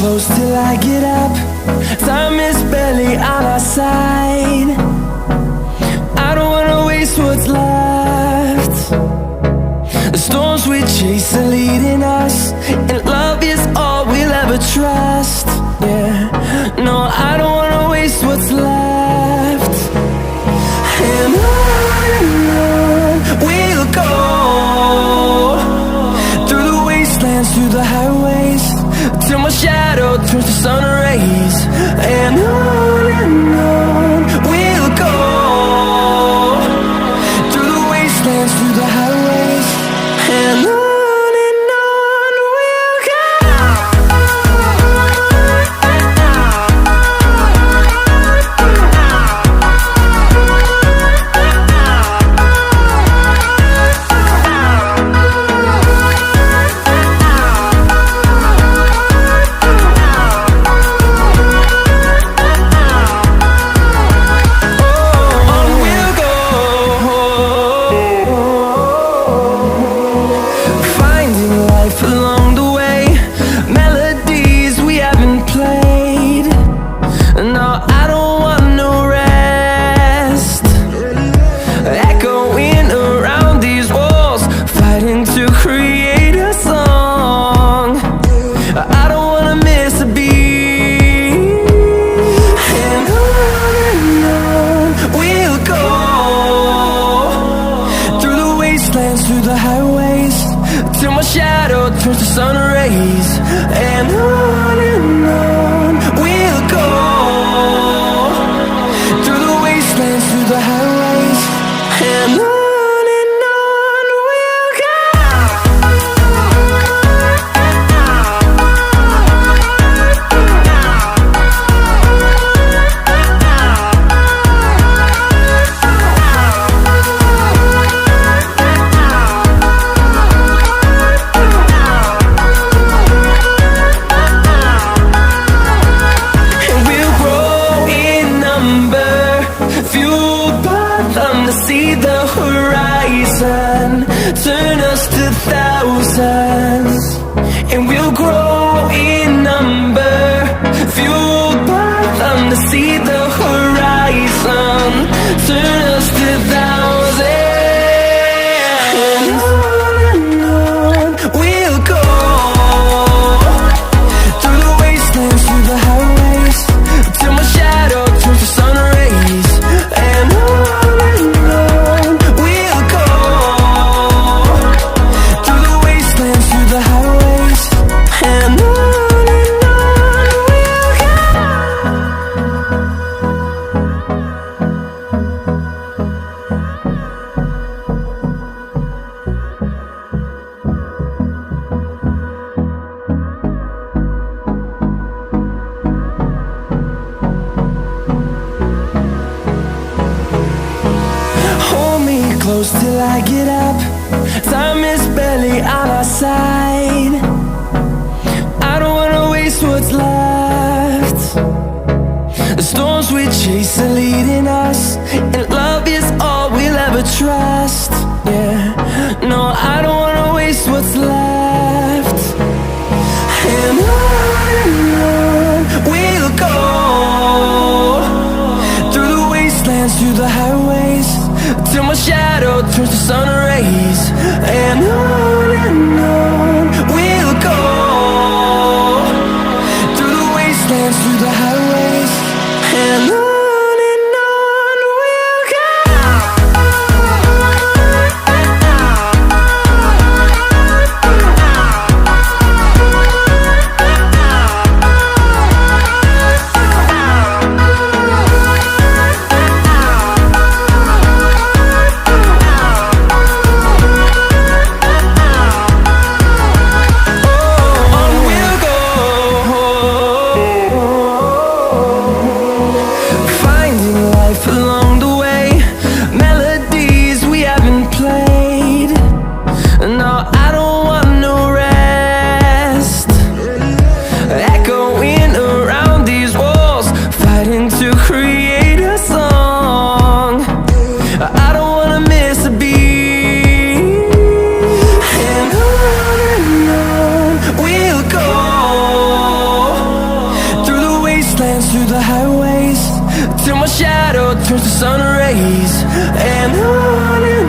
close till I get up. Time is barely on our side. I don't wanna waste what's left. The storms we chase are leading us, and love is all we'll ever trust. Yeah, no, I don't wanna waste what's left. And on we'll go, through the wastelands, through the highways, till my shadow turns to sun rays. And on we'll go, through the wastelands, through the highways, and on we'll go. Through the highways, till my shadow turns to sun rays. And on we'll go, through the wastelands, through the highways, and on we'll go. See the horizon turn us to thousands, and we'll grow in number, fueled by them. To see the horizon turn us to thousands, and on we'll go, through the wastelands, through the highways, till my shadow turns to sun rays. And close till I get up. Time is barely on our side. I don't wanna waste what's left. The storms we chase are leading us, and love is all we'll ever trust. Yeah, no, I don't wanna waste what's left. And on we'll go, through the wastelands, through the highways, till my shadow turns to sun rays. And on we'll go, through the wastelands, through the highways, and on. dance through the highways till my shadow turns to sun rays. And on